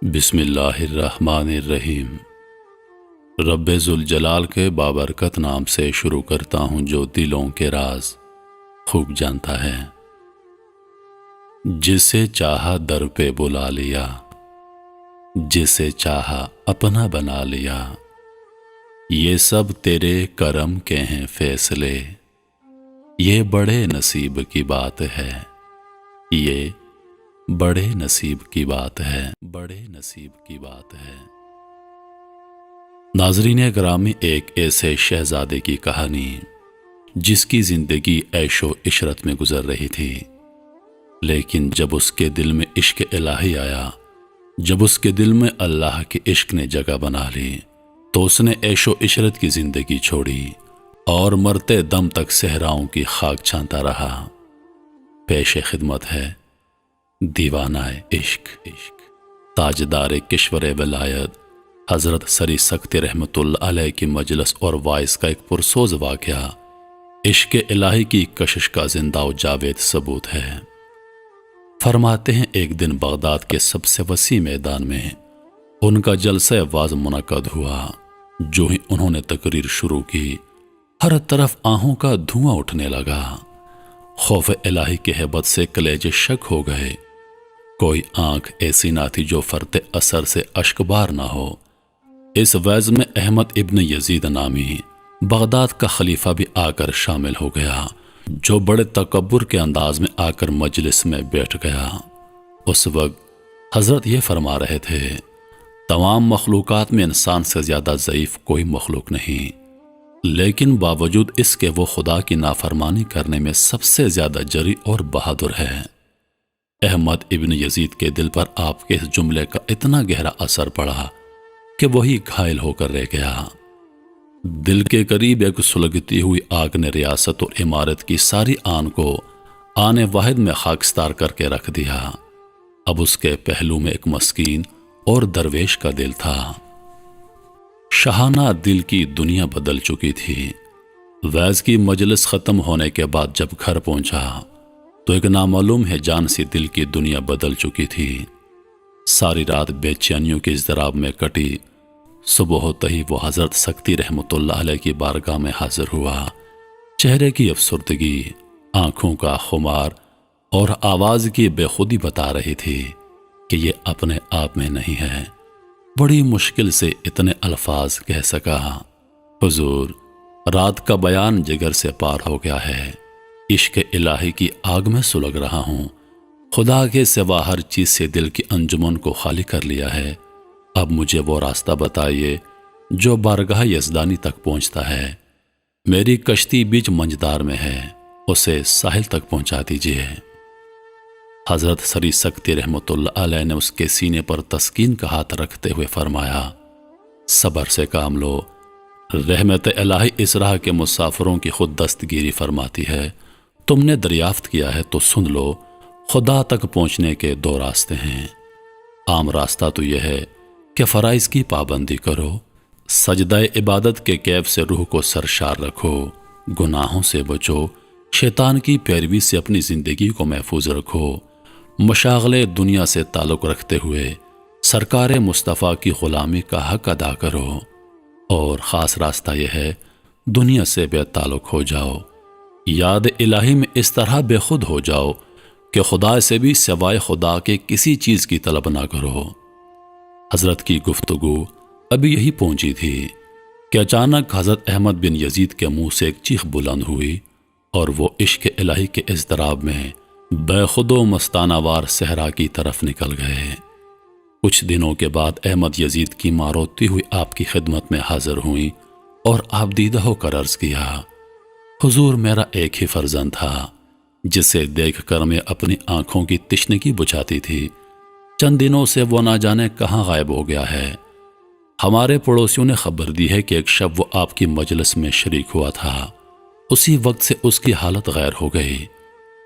بسم اللہ الرحمن الرحیم۔ رب ذوالجلال کے بابرکت نام سے شروع کرتا ہوں جو دلوں کے راز خوب جانتا ہے۔ جسے چاہا در پہ بلا لیا، جسے چاہا اپنا بنا لیا، یہ سب تیرے کرم کے ہیں فیصلے، یہ بڑے نصیب کی بات ہے، یہ بڑے نصیب کی بات ہے، بڑے نصیب کی بات ہے۔ ناظرین گرامی، ایک ایسے شہزادے کی کہانی جس کی زندگی عیش و عشرت میں گزر رہی تھی، لیکن جب اس کے دل میں عشق الہی آیا، جب اس کے دل میں اللہ کے عشق نے جگہ بنا لی، تو اس نے عیش و عشرت کی زندگی چھوڑی اور مرتے دم تک صحراؤں کی خاک چھانتا رہا۔ پیش خدمت ہے دیوانہ عشق، تاجدار کشور ولایت حضرت سری سکت رحمت اللہ علیہ کی مجلس اور وائس کا ایک پرسوز واقعہ عشق الہی کی کشش کا زندہ و جاوید ثبوت ہے۔ فرماتے ہیں ایک دن بغداد کے سب سے وسیع میدان میں ان کا جلسہ واز منعقد ہوا۔ جو ہی انہوں نے تقریر شروع کی، ہر طرف آہوں کا دھواں اٹھنے لگا۔ خوف الہی کی ہیبت سے کلیجے شک ہو گئے۔ کوئی آنکھ ایسی نہ تھی جو فرط اثر سے اشکبار نہ ہو۔ اس وعظ میں احمد ابن یزید نامی بغداد کا خلیفہ بھی آ کر شامل ہو گیا، جو بڑے تکبر کے انداز میں آ کر مجلس میں بیٹھ گیا۔ اس وقت حضرت یہ فرما رہے تھے، تمام مخلوقات میں انسان سے زیادہ ضعیف کوئی مخلوق نہیں، لیکن باوجود اس کے وہ خدا کی نافرمانی کرنے میں سب سے زیادہ جری اور بہادر ہے۔ احمد ابن یزید کے دل پر آپ کے اس جملے کا اتنا گہرا اثر پڑا کہ وہی گھائل ہو کر رہ گیا۔ دل کے قریب ایک سلگتی ہوئی آگ نے ریاست اور عمارت کی ساری آن کو آنے واحد میں خاکستار کر کے رکھ دیا۔ اب اس کے پہلو میں ایک مسکین اور درویش کا دل تھا۔ شاہانہ دل کی دنیا بدل چکی تھی۔ وعظ کی مجلس ختم ہونے کے بعد جب گھر پہنچا تو ایک نامعلوم ہے جان سی دل کی دنیا بدل چکی تھی۔ ساری رات بے چینیوں کے اضطراب میں کٹی۔ صبح ہوتے ہی وہ حضرت سکتی رحمت اللہ علیہ کی بارگاہ میں حاضر ہوا۔ چہرے کی افسردگی، آنکھوں کا خمار اور آواز کی بے خودی بتا رہی تھی کہ یہ اپنے آپ میں نہیں ہے۔ بڑی مشکل سے اتنے الفاظ کہہ سکا، حضور، رات کا بیان جگر سے پار ہو گیا ہے، عشق الہی کی آگ میں سلگ رہا ہوں، خدا کے سوا ہر چیز سے دل کی انجمن کو خالی کر لیا ہے۔ اب مجھے وہ راستہ بتائیے جو بارگاہ یزدانی تک پہنچتا ہے۔ میری کشتی بیچ منجدار میں ہے، اسے ساحل تک پہنچا دیجیے۔ حضرت سری سکتی رحمت اللہ علیہ نے اس کے سینے پر تسکین کا ہاتھ رکھتے ہوئے فرمایا، صبر سے کام لو، رحمت الہی اس راہ کے مسافروں کی خود دستگیری فرماتی ہے۔ تم نے دریافت کیا ہے تو سن لو، خدا تک پہنچنے کے دو راستے ہیں۔ عام راستہ تو یہ ہے کہ فرائض کی پابندی کرو، سجدہ عبادت کے کیف سے روح کو سرشار رکھو، گناہوں سے بچو، شیطان کی پیروی سے اپنی زندگی کو محفوظ رکھو، مشاغلے دنیا سے تعلق رکھتے ہوئے سرکار مصطفیٰ کی غلامی کا حق ادا کرو، اور خاص راستہ یہ ہے دنیا سے بے تعلق ہو جاؤ، یاد الہی میں اس طرح بے خود ہو جاؤ کہ خدا سے بھی سوائے خدا کے کسی چیز کی طلب نہ کرو۔ حضرت کی گفتگو ابھی یہی پہنچی تھی کہ اچانک حضرت احمد بن یزید کے منہ سے ایک چیخ بلند ہوئی، اور وہ عشق الہی کے اضطراب میں بے خود و مستانہ وار صحرا کی طرف نکل گئے۔ کچھ دنوں کے بعد احمد یزید کی ماں روتی ہوئی آپ کی خدمت میں حاضر ہوئی اور آپ دیدہ ہو کر عرض کیا، حضور، میرا ایک ہی فرزند تھا جسے دیکھ کر میں اپنی آنکھوں کی تشنگی بجھاتی تھی، چند دنوں سے وہ نہ جانے کہاں غائب ہو گیا ہے۔ ہمارے پڑوسیوں نے خبر دی ہے کہ ایک شب وہ آپ کی مجلس میں شریک ہوا تھا، اسی وقت سے اس کی حالت غیر ہو گئی،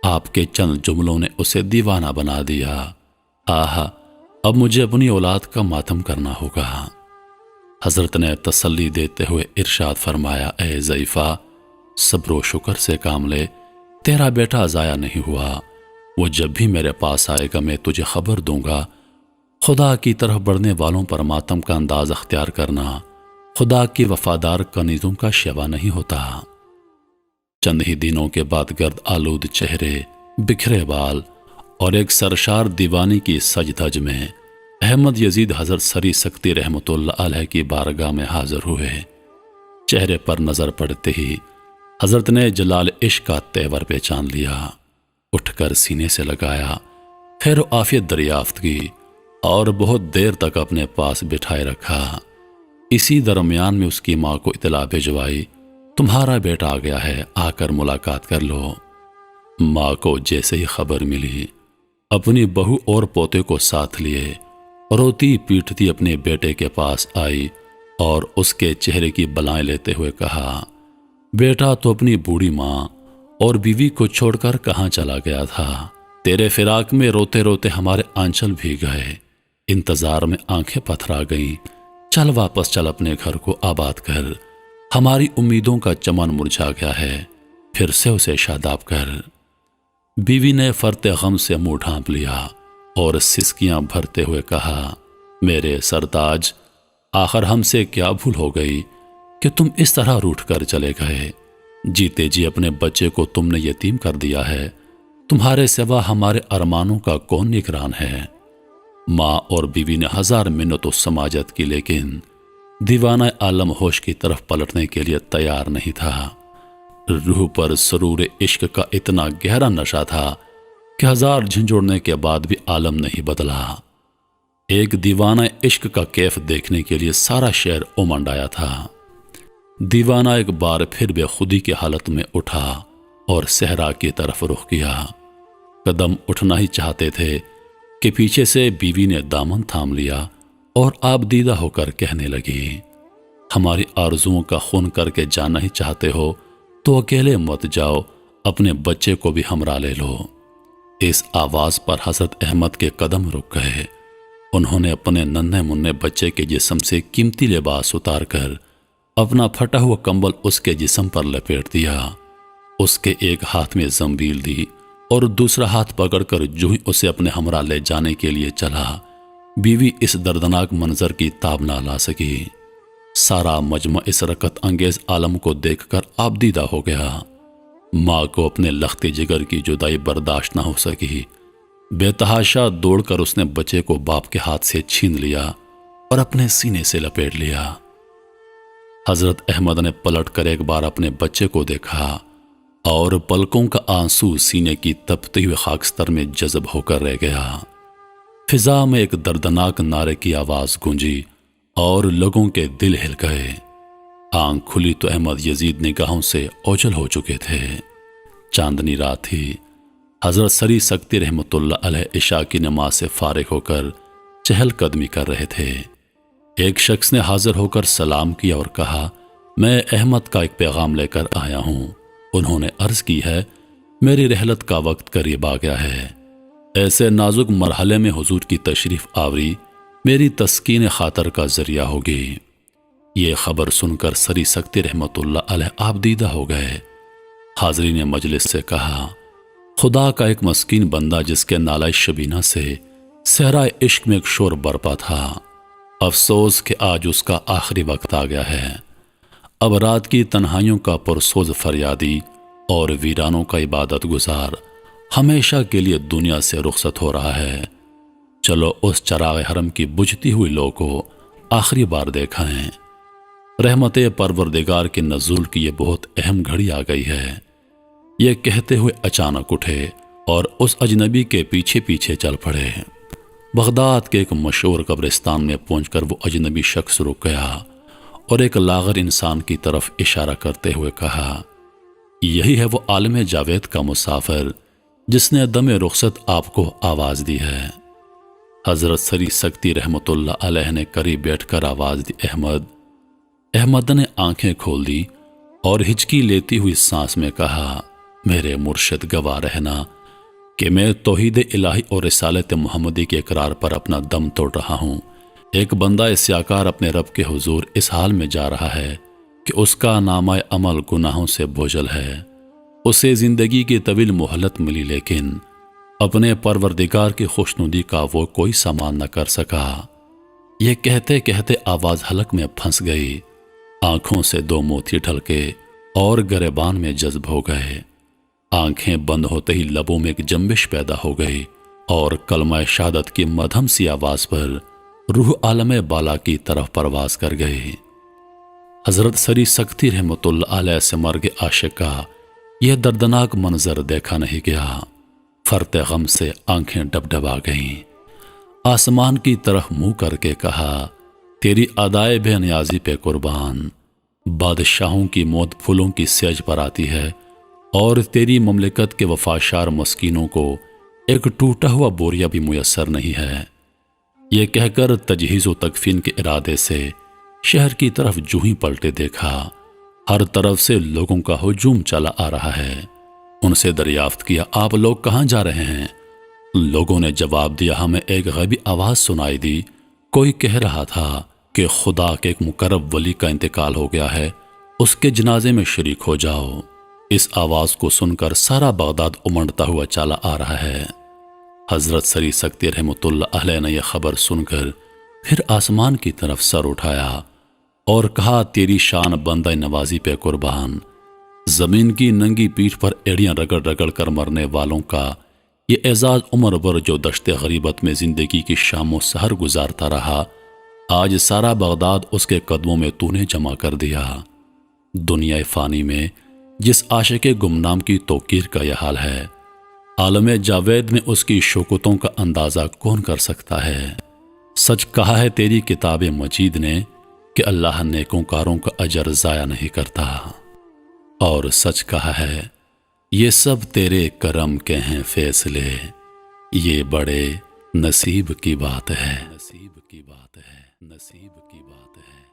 آپ کے چند جملوں نے اسے دیوانہ بنا دیا۔ آہا، اب مجھے اپنی اولاد کا ماتم کرنا ہوگا۔ حضرت نے تسلی دیتے ہوئے ارشاد فرمایا، اے ضعیفہ، صبر و شکر سے کام لے، تیرا بیٹا ضائع نہیں ہوا، وہ جب بھی میرے پاس آئے گا میں تجھے خبر دوں گا، خدا کی طرف بڑھنے والوں پر ماتم کا انداز اختیار کرنا خدا کے وفادار کنیزوں کا شیوا نہیں ہوتا۔ چند ہی دنوں کے بعد گرد آلود چہرے، بکھرے بال اور ایک سرشار دیوانی کی سج دھج میں احمد یزید حضرت سری سکتی رحمۃ اللہ علیہ کی بارگاہ میں حاضر ہوئے۔ چہرے پر نظر پڑتے ہی حضرت نے جلال عشق کا تیور پہچان لیا، اٹھ کر سینے سے لگایا، خیر و عافیت دریافت کی اور بہت دیر تک اپنے پاس بٹھائے رکھا۔ اسی درمیان میں اس کی ماں کو اطلاع بھجوائی، تمہارا بیٹا آ گیا ہے، آ کر ملاقات کر لو۔ ماں کو جیسے ہی خبر ملی، اپنی بہو اور پوتے کو ساتھ لیے روتی پیٹتی اپنے بیٹے کے پاس آئی اور اس کے چہرے کی بلائیں لیتے ہوئے کہا، بیٹا تو اپنی بوڑھی ماں اور بیوی کو چھوڑ کر کہاں چلا گیا تھا؟ تیرے فراق میں روتے روتے ہمارے آنچل بھی گئے، انتظار میں آنکھیں پتھرا گئیں۔ چل واپس چل، اپنے گھر کو آباد کر، ہماری امیدوں کا چمن مرجھا گیا ہے، پھر سے اسے شاداب کر۔ بیوی نے فرط غم سے منہ ڈھانپ لیا اور سسکیاں بھرتے ہوئے کہا، میرے سرتاج، آخر ہم سے کیا بھول ہو گئی کہ تم اس طرح روٹھ کر چلے گئے؟ جیتے جی اپنے بچے کو تم نے یتیم کر دیا ہے، تمہارے سوا ہمارے ارمانوں کا کون نگران ہے؟ ماں اور بیوی نے ہزار منت و سماجت کی، لیکن دیوانہ عالم ہوش کی طرف پلٹنے کے لیے تیار نہیں تھا۔ روح پر سرور عشق کا اتنا گہرا نشہ تھا کہ ہزار جھنجھوڑنے کے بعد بھی عالم نہیں بدلا۔ ایک دیوانہ عشق کا کیف دیکھنے کے لیے سارا شہر امنڈ آیا تھا۔ دیوانہ ایک بار پھر بے خودی کی حالت میں اٹھا اور صحرا کی طرف رخ کیا۔ قدم اٹھنا ہی چاہتے تھے کہ پیچھے سے بیوی نے دامن تھام لیا اور آپ دیدہ ہو کر کہنے لگی، ہماری آرزوؤں کا خون کر کے جانا ہی چاہتے ہو تو اکیلے مت جاؤ، اپنے بچے کو بھی ہمراہ لے لو۔ اس آواز پر حضرت احمد کے قدم رک گئے۔ انہوں نے اپنے ننھے منھے بچے کے جسم سے قیمتی لباس اتار کر اپنا پھٹا ہوا کمبل اس کے جسم پر لپیٹ دیا، اس کے ایک ہاتھ میں زنبیل دی اور دوسرا ہاتھ پکڑ کر جو ہی اسے اپنے ہمراہ لے جانے کے لیے چلا، بیوی اس دردناک منظر کی تاب نہ لا سکی۔ سارا مجمع اس رکت انگیز عالم کو دیکھ کر آبدیدہ ہو گیا۔ ماں کو اپنے لخت جگر کی جدائی برداشت نہ ہو سکی۔ بے تحاشا دوڑ کر اس نے بچے کو باپ کے ہاتھ سے چھین لیا اور اپنے سینے سے لپیٹ لیا۔ حضرت احمد نے پلٹ کر ایک بار اپنے بچے کو دیکھا اور پلکوں کا آنسو سینے کی تپتی ہوئی خاکستر میں جذب ہو کر رہ گیا۔ فضا میں ایک دردناک نعرے کی آواز گونجی اور لوگوں کے دل ہل گئے۔ آنکھ کھلی تو احمد یزید نگاہوں سے اوجھل ہو چکے تھے۔ چاندنی رات تھی۔ حضرت سری سکتی رحمۃ اللہ علیہ عشاء کی نماز سے فارغ ہو کر چہل قدمی کر رہے تھے۔ ایک شخص نے حاضر ہو کر سلام کیا اور کہا، میں احمد کا ایک پیغام لے کر آیا ہوں۔ انہوں نے عرض کی ہے، میری رحلت کا وقت قریب آ گیا ہے۔ ایسے نازک مرحلے میں حضور کی تشریف آوری میری تسکین خاطر کا ذریعہ ہوگی۔ یہ خبر سن کر سری سکتی رحمۃ اللہ علیہ آبدیدہ ہو گئے۔ حاضرین مجلس سے کہا، خدا کا ایک مسکین بندہ جس کے نالہ شبینہ سے صحرائے عشق میں ایک شور برپا تھا، افسوس کہ آج اس کا آخری وقت آ گیا ہے۔ اب رات کی تنہائیوں کا پرسوز فریادی اور ویرانوں کا عبادت گزار ہمیشہ کے لیے دنیا سے رخصت ہو رہا ہے۔ چلو اس چراغ حرم کی بجھتی ہوئی لو کو آخری بار دیکھائیں۔ رحمت پروردگار کے نزول کی یہ بہت اہم گھڑی آ گئی ہے۔ یہ کہتے ہوئے اچانک اٹھے اور اس اجنبی کے پیچھے پیچھے چل پڑے۔ بغداد کے ایک مشہور قبرستان میں پہنچ کر وہ اجنبی شخص رک گیا اور ایک لاغر انسان کی طرف اشارہ کرتے ہوئے کہا، یہی ہے وہ عالم جاوید کا مسافر جس نے دم رخصت آپ کو آواز دی ہے۔ حضرت سری سکتی رحمۃ اللہ علیہ نے قریب بیٹھ کر آواز دی، احمد۔ احمد نے آنکھیں کھول دی اور ہچکی لیتی ہوئی سانس میں کہا، میرے مرشد گواہ رہنا کہ میں توحید الہی اور رسالت محمدی کے اقرار پر اپنا دم توڑ رہا ہوں۔ ایک بندہ سیاکار اپنے رب کے حضور اس حال میں جا رہا ہے کہ اس کا نامہ عمل گناہوں سے بوجھل ہے۔ اسے زندگی کی طویل مہلت ملی، لیکن اپنے پروردگار کی خوشنودی کا وہ کوئی سامان نہ کر سکا۔ یہ کہتے کہتے آواز حلق میں پھنس گئی، آنکھوں سے دو موتی ڈھلکے اور گریبان میں جذب ہو گئے۔ آنکھیں بند ہوتے ہی لبوں میں ایک جنبش پیدا ہو گئی اور کلمہ شہادت کی مدھم سی آواز پر روح عالم بالا کی طرف پرواز کر گئی۔ حضرت سری سکتی رحمت اللہ علیہ سے مرگ عاشق کا یہ دردناک منظر دیکھا نہیں گیا۔ فرط غم سے آنکھیں ڈبڈبا گئیں۔ آسمان کی طرف منہ کر کے کہا، تیری ادائے بے نیازی پہ قربان۔ بادشاہوں کی موت پھولوں کی سیج پر آتی ہے اور تیری مملکت کے وفاشار مسکینوں کو ایک ٹوٹا ہوا بوریا بھی میسر نہیں ہے۔ یہ کہہ کر تجہیز و تکفین کے ارادے سے شہر کی طرف جو ہی پلٹے دیکھا، ہر طرف سے لوگوں کا ہجوم چلا آ رہا ہے۔ ان سے دریافت کیا، آپ لوگ کہاں جا رہے ہیں؟ لوگوں نے جواب دیا، ہمیں ایک غیبی آواز سنائی دی، کوئی کہہ رہا تھا کہ خدا کے ایک مقرب ولی کا انتقال ہو گیا ہے، اس کے جنازے میں شریک ہو جاؤ۔ اس آواز کو سن کر سارا بغداد امنڈتا ہوا چلا آ رہا ہے۔ حضرت سری سکتی رحمت اللہ علیہ نے یہ خبر سن کر پھر آسمان کی طرف سر اٹھایا اور کہا، تیری شان بندہ نوازی پہ قربان۔ زمین کی ننگی پیٹھ پر ایڑیاں رگڑ رگڑ کر مرنے والوں کا یہ اعزاز عمر بھر جو دشت غریبت میں زندگی کی شام و سحر گزارتا رہا، آج سارا بغداد اس کے قدموں میں تو نے جمع کر دیا۔ دنیا فانی میں جس عاشق گمنام کی توقیر کا یہ حال ہے، عالم جاوید میں اس کی شوکتوں کا اندازہ کون کر سکتا ہے؟ سچ کہا ہے تیری کتاب مجید نے کہ اللہ نیکوں کاروں کا اجر ضائع نہیں کرتا، اور سچ کہا ہے یہ سب تیرے کرم کے ہیں فیصلے، یہ بڑے نصیب کی بات ہے، نصیب کی بات ہے، نصیب کی بات ہے۔